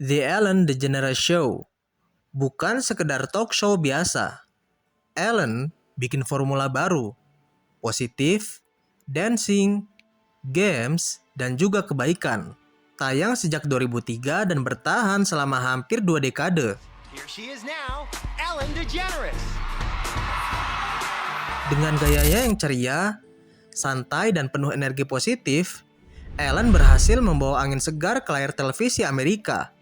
The Ellen DeGeneres Show bukan sekedar talk show biasa. Ellen bikin formula baru, positif, dancing, games, dan juga kebaikan. Tayang sejak 2003 dan bertahan selama hampir 2 dekade. Here she is now, Ellen DeGeneres. Dengan gayanya yang ceria, santai, dan penuh energi positif, Ellen berhasil membawa angin segar ke layar televisi Amerika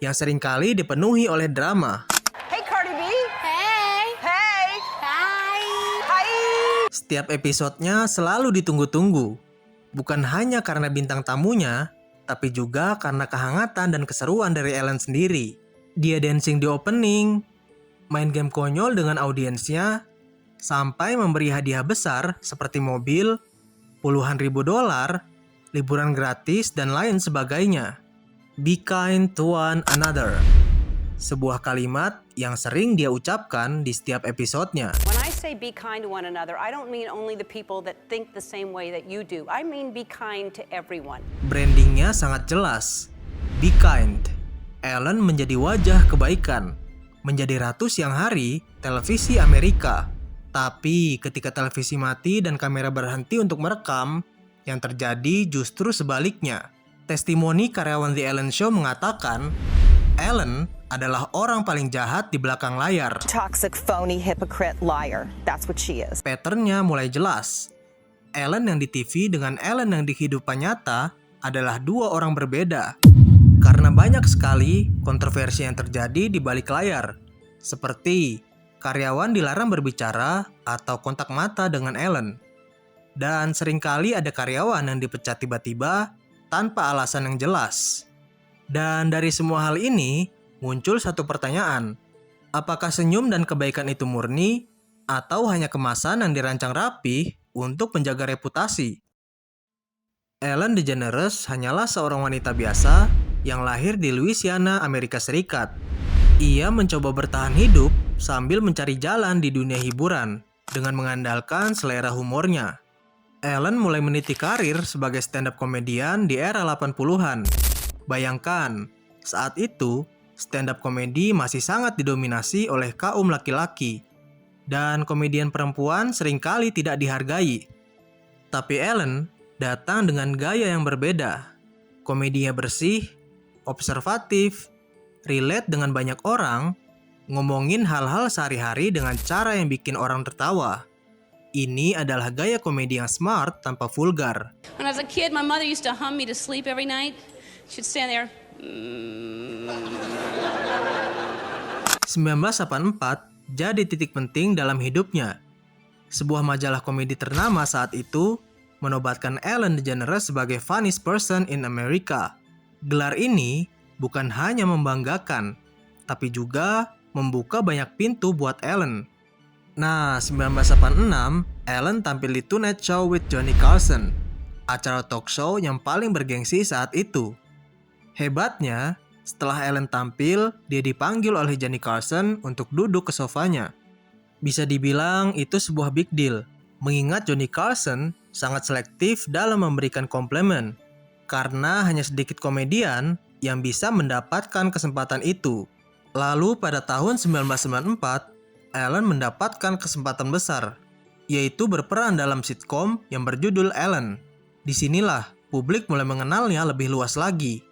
yang seringkali dipenuhi oleh drama. Hey Cardi B. Hey. Hey. Hi. Hi. Setiap episodenya selalu ditunggu-tunggu. Bukan hanya karena bintang tamunya, tapi juga karena kehangatan dan keseruan dari Ellen sendiri. Dia dancing di opening, main game konyol dengan audiensnya, sampai memberi hadiah besar seperti mobil, puluhan ribu dolar, liburan gratis, dan lain sebagainya. Be kind to one another. Sebuah kalimat yang sering dia ucapkan di setiap episodenya. When I say be kind to one another, I don't mean only the people that think the same way that you do. I mean be kind to everyone. Brandingnya sangat jelas. Be kind. Ellen menjadi wajah kebaikan. Menjadi ratu siang hari televisi Amerika. Tapi ketika televisi mati dan kamera berhenti untuk merekam, yang terjadi justru sebaliknya. Testimoni karyawan The Ellen Show mengatakan, Ellen adalah orang paling jahat di belakang layar. Toxic, phony, hypocrite, liar. That's what she is. Patternnya mulai jelas. Ellen yang di TV dengan Ellen yang di kehidupan nyata adalah dua orang berbeda. Karena banyak sekali kontroversi yang terjadi di balik layar. Seperti karyawan dilarang berbicara atau kontak mata dengan Ellen. Dan seringkali ada karyawan yang dipecat tiba-tiba tanpa alasan yang jelas. Dan dari semua hal ini, muncul satu pertanyaan. Apakah senyum dan kebaikan itu murni, atau hanya kemasan yang dirancang rapi untuk menjaga reputasi? Ellen DeGeneres hanyalah seorang wanita biasa yang lahir di Louisiana, Amerika Serikat. Ia mencoba bertahan hidup sambil mencari jalan di dunia hiburan dengan mengandalkan selera humornya. Ellen mulai meniti karir sebagai stand-up komedian di era 80-an. Bayangkan, saat itu stand-up komedi masih sangat didominasi oleh kaum laki-laki, dan komedian perempuan seringkali tidak dihargai. Tapi Ellen datang dengan gaya yang berbeda. Komedinya bersih, observatif, relate dengan banyak orang, ngomongin hal-hal sehari-hari dengan cara yang bikin orang tertawa. Ini adalah gaya komedi yang smart tanpa vulgar. When I was a kid, my mother used to hum me to sleep every night. She'd stand there. 1984 jadi titik penting dalam hidupnya. Sebuah majalah komedi ternama saat itu menobatkan Ellen DeGeneres sebagai funniest person in America. Gelar ini bukan hanya membanggakan, tapi juga membuka banyak pintu buat Ellen. Nah, 1986, Ellen tampil di Tonight Show with Johnny Carson, acara talk show yang paling bergengsi saat itu. Hebatnya, setelah Ellen tampil, dia dipanggil oleh Johnny Carson untuk duduk ke sofanya. Bisa dibilang itu sebuah big deal, mengingat Johnny Carson sangat selektif dalam memberikan komplimen, karena hanya sedikit komedian yang bisa mendapatkan kesempatan itu. Lalu pada tahun 1994, Ellen mendapatkan kesempatan besar, yaitu berperan dalam sitkom yang berjudul Ellen. Disinilah publik mulai mengenalnya lebih luas lagi.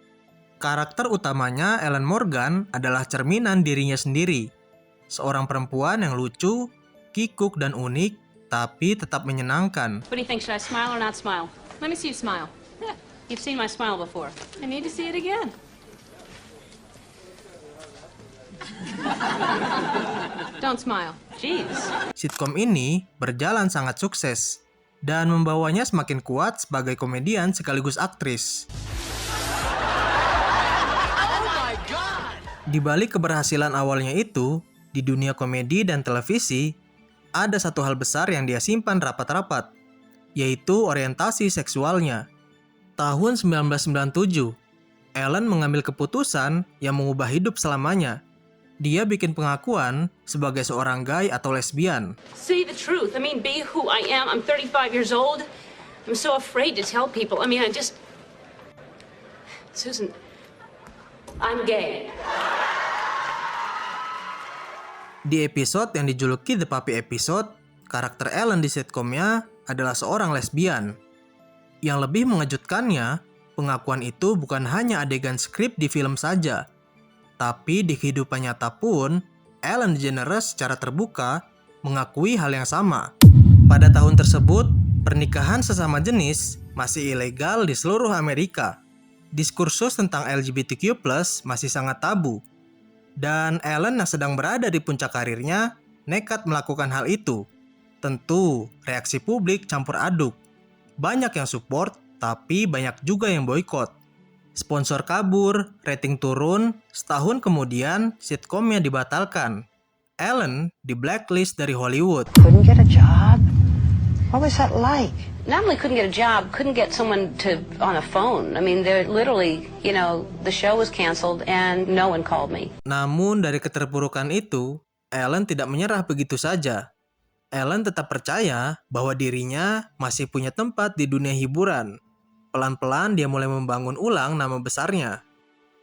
Karakter utamanya, Ellen Morgan, adalah cerminan dirinya sendiri. Seorang perempuan yang lucu, kikuk, dan unik, tapi tetap menyenangkan. What do you think? Should I smile or not smile? Let me see you smile. Yeah, you've seen my smile before. I need to see it again. Don't smile. Jeez. Sitkom ini berjalan sangat sukses dan membawanya semakin kuat sebagai komedian sekaligus aktris. Di balik keberhasilan awalnya itu, di dunia komedi dan televisi, ada satu hal besar yang dia simpan rapat-rapat, yaitu orientasi seksualnya. Tahun 1997, Ellen mengambil keputusan yang mengubah hidup selamanya. Dia bikin pengakuan sebagai seorang gay atau lesbian. Say the truth. I mean, be who I am. I'm 35 years old. I'm so afraid to tell people. I mean, Susan, I'm gay. Di episode yang dijuluki The Puppy Episode, karakter Ellen di sitkomnya adalah seorang lesbian. Yang lebih mengejutkannya, pengakuan itu bukan hanya adegan skrip di film saja, tapi di kehidupan nyata pun, Ellen DeGeneres secara terbuka mengakui hal yang sama. Pada tahun tersebut, pernikahan sesama jenis masih ilegal di seluruh Amerika. Diskursus tentang LGBTQ+ masih sangat tabu. Dan Ellen yang sedang berada di puncak karirnya nekat melakukan hal itu. Tentu, reaksi publik campur aduk. Banyak yang support, tapi banyak juga yang boikot. Sponsor kabur, rating turun, setahun kemudian sitkomnya dibatalkan. Ellen di blacklist dari Hollywood. Couldn't get a job? What was that like? Not only couldn't get a job, couldn't get someone on a phone. I mean, they're literally, the show was canceled and no one called me. Namun dari keterpurukan itu, Ellen tidak menyerah begitu saja. Ellen tetap percaya bahwa dirinya masih punya tempat di dunia hiburan. Pelan-pelan dia mulai membangun ulang nama besarnya.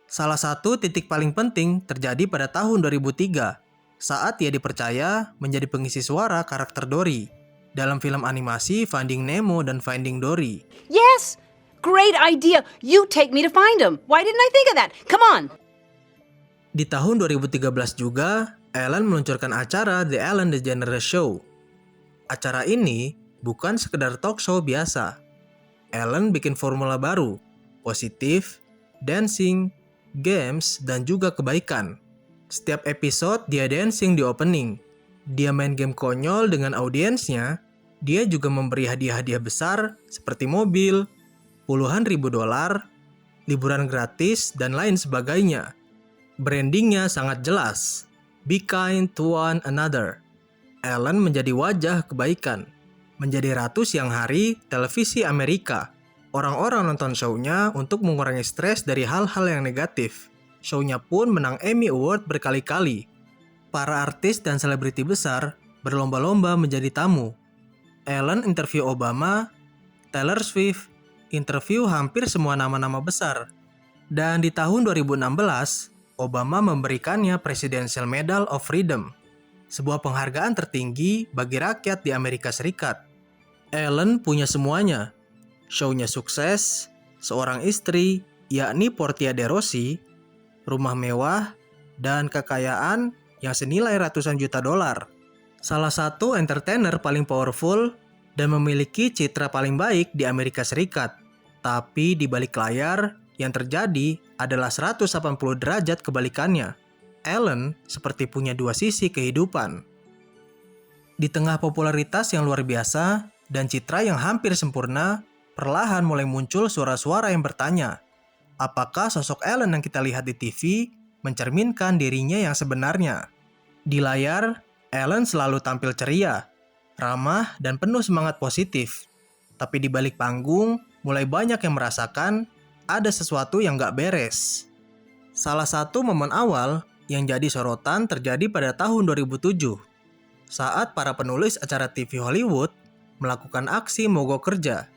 Salah satu titik paling penting terjadi pada tahun 2003, saat ia dipercaya menjadi pengisi suara karakter Dory dalam film animasi Finding Nemo dan Finding Dory. Yes! Great idea! You take me to find him! Why didn't I think of that? Come on! Di tahun 2013 juga, Ellen meluncurkan acara The Ellen DeGeneres Show. Acara ini bukan sekedar talk show biasa. Ellen bikin formula baru, positif, dancing, games, dan juga kebaikan. Setiap episode dia dancing di opening. Dia main game konyol dengan audiensnya. Dia juga memberi hadiah-hadiah besar seperti mobil, puluhan ribu dolar, liburan gratis, dan lain sebagainya. Brandingnya sangat jelas. Be kind to one another. Ellen menjadi wajah kebaikan. Menjadi ratu siang hari televisi Amerika. Orang-orang nonton show-nya untuk mengurangi stres dari hal-hal yang negatif. Show-nya pun menang Emmy Award berkali-kali. Para artis dan selebriti besar berlomba-lomba menjadi tamu. Ellen interview Obama, Taylor Swift, interview hampir semua nama-nama besar. Dan di tahun 2016, Obama memberikannya Presidential Medal of Freedom, sebuah penghargaan tertinggi bagi rakyat di Amerika Serikat. Ellen punya semuanya. Show-nya sukses, seorang istri, yakni Portia de Rossi, rumah mewah, dan kekayaan yang senilai ratusan juta dolar. Salah satu entertainer paling powerful dan memiliki citra paling baik di Amerika Serikat. Tapi di balik layar, yang terjadi adalah 180 derajat kebalikannya. Ellen seperti punya dua sisi kehidupan. Di tengah popularitas yang luar biasa dan citra yang hampir sempurna, perlahan mulai muncul suara-suara yang bertanya, apakah sosok Ellen yang kita lihat di TV mencerminkan dirinya yang sebenarnya? Di layar, Ellen selalu tampil ceria, ramah, dan penuh semangat positif. Tapi di balik panggung, mulai banyak yang merasakan ada sesuatu yang gak beres. Salah satu momen awal yang jadi sorotan terjadi pada tahun 2007, saat para penulis acara TV Hollywood melakukan aksi mogok kerja.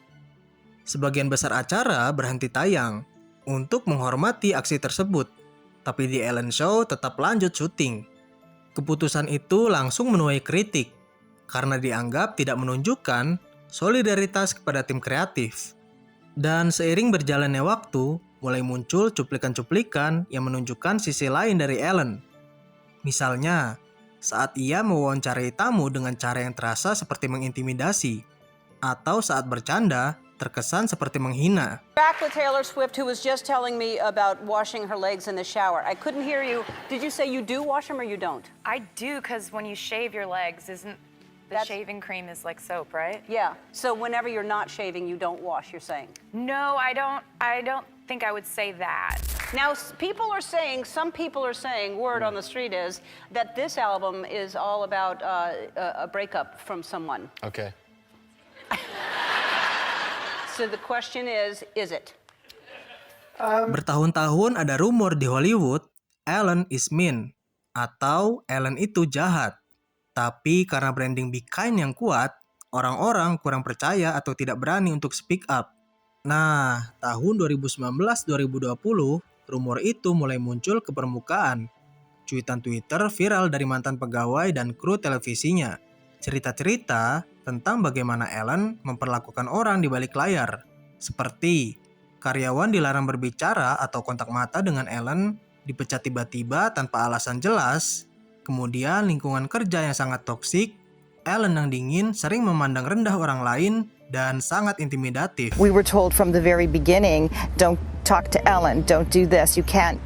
Sebagian besar acara berhenti tayang untuk menghormati aksi tersebut, tapi The Ellen Show tetap lanjut syuting. Keputusan itu langsung menuai kritik karena dianggap tidak menunjukkan solidaritas kepada tim kreatif. Dan seiring berjalannya waktu, mulai muncul cuplikan-cuplikan yang menunjukkan sisi lain dari Ellen. Misalnya, saat ia mewawancarai tamu dengan cara yang terasa seperti mengintimidasi, atau saat bercanda terkesan seperti menghina. Back with Taylor Swift, who was just telling me about washing her legs in the shower. I couldn't hear you. Did you say you do wash them or you don't? I do, because when you shave your legs, isn't the shaving cream is like soap, right? Yeah. So whenever you're not shaving, you don't wash, you're saying? No, I don't think I would say that. Now, some people are saying, word on the street is that this album is all about a breakup from someone. Okay. So the question is it? Bertahun-tahun ada rumor di Hollywood, Ellen is mean, atau Ellen itu jahat. Tapi karena branding Be Kind yang kuat, orang-orang kurang percaya atau tidak berani untuk speak up. Nah, tahun 2019-2020, rumor itu mulai muncul ke permukaan. Cuitan Twitter viral dari mantan pegawai dan kru televisinya. Cerita-cerita tentang bagaimana Ellen memperlakukan orang di balik layar. Seperti karyawan dilarang berbicara atau kontak mata dengan Ellen, dipecat tiba-tiba tanpa alasan jelas. Kemudian lingkungan kerja yang sangat toksik, Ellen yang dingin sering memandang rendah orang lain, dan sangat intimidatif. We were told from the very beginning, don't talk to Ellen, don't do this, you can't,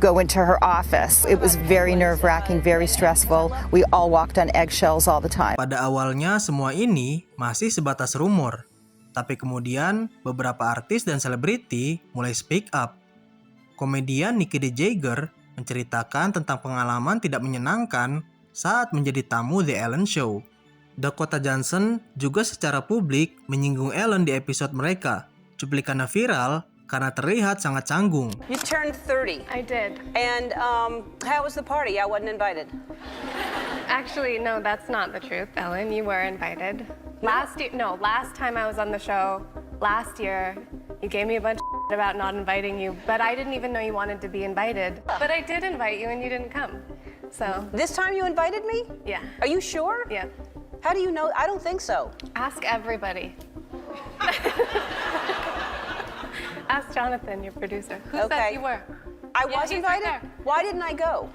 go into her office. It was very nerve-wracking, very stressful. We all walked on eggshells all the time. Pada awalnya semua ini masih sebatas rumor. Tapi kemudian beberapa artis dan selebriti mulai speak up. Komedian Nikki D. Jagger menceritakan tentang pengalaman tidak menyenangkan saat menjadi tamu The Ellen Show. Dakota Johnson juga secara publik menyinggung Ellen di episode mereka. Cuplikannya viral karena terlihat sangat canggung. You turned 30. I did. And how was the party? I wasn't invited. Actually, no, that's not the truth, Ellen. You were invited. Last time I was on the show, last year, you gave me a bunch of about not inviting you, but I didn't even know you wanted to be invited. But I did invite you and you didn't come. So, This time you invited me? yeah. Are you sure? Yeah. How do you know? I don't think so. Ask everybody. Ask Jonathan, your producer. Who Okay. said you were? I Yeah, was he's right invited? there. Why didn't I go?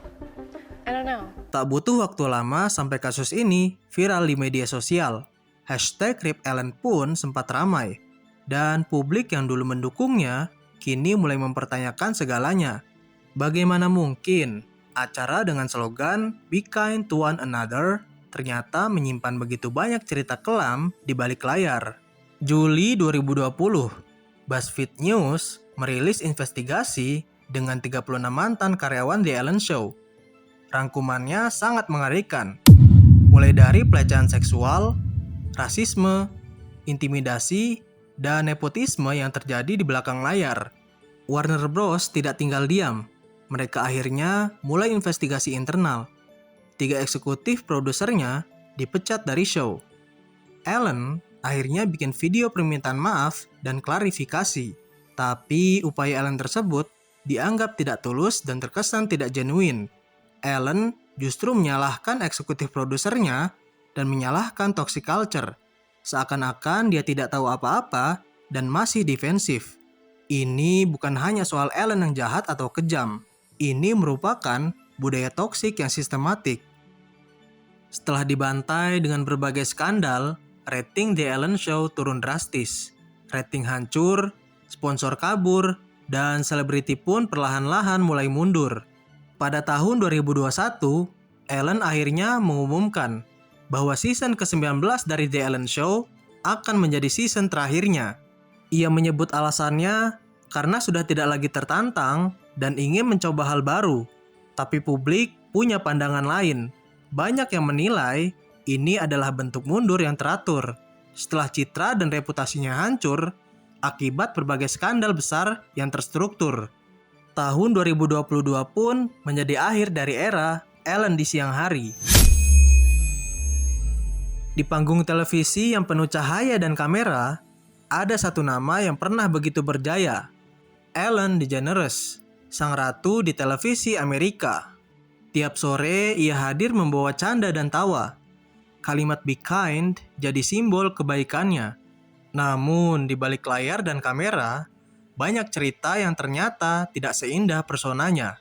I don't know. Tak butuh waktu lama sampai kasus ini viral di media sosial. #RipEllen pun sempat ramai. Dan publik yang dulu mendukungnya, kini mulai mempertanyakan segalanya. Bagaimana mungkin acara dengan slogan Be Kind to One Another ternyata menyimpan begitu banyak cerita kelam di balik layar? Juli 2020, BuzzFeed News merilis investigasi dengan 36 mantan karyawan The Ellen Show. Rangkumannya sangat mengerikan, mulai dari pelecehan seksual, rasisme, intimidasi, dan nepotisme yang terjadi di belakang layar. Warner Bros. Tidak tinggal diam. Mereka akhirnya mulai investigasi internal. 3 eksekutif produsernya dipecat dari show. Ellen akhirnya bikin video permintaan maaf dan klarifikasi. Tapi upaya Ellen tersebut dianggap tidak tulus dan terkesan tidak genuine. Ellen justru menyalahkan eksekutif produsernya dan menyalahkan toxic culture. Seakan-akan dia tidak tahu apa-apa dan masih defensif. Ini bukan hanya soal Ellen yang jahat atau kejam. Ini merupakan budaya toksik yang sistematik. Setelah dibantai dengan berbagai skandal, rating The Ellen Show turun drastis. Rating hancur, sponsor kabur, dan selebriti pun perlahan-lahan mulai mundur. Pada tahun 2021, Ellen akhirnya mengumumkan bahwa season ke-19 dari The Ellen Show akan menjadi season terakhirnya. Ia menyebut alasannya karena sudah tidak lagi tertantang dan ingin mencoba hal baru. Tapi publik punya pandangan lain. Banyak yang menilai ini adalah bentuk mundur yang teratur setelah citra dan reputasinya hancur akibat berbagai skandal besar yang terstruktur. Tahun 2022 pun menjadi akhir dari era Ellen di siang hari. Di panggung televisi yang penuh cahaya dan kamera, ada satu nama yang pernah begitu berjaya. Ellen DeGeneres, sang ratu di televisi Amerika. Tiap sore ia hadir membawa canda dan tawa. Kalimat "be kind" jadi simbol kebaikannya. Namun di balik layar dan kamera, banyak cerita yang ternyata tidak seindah personanya.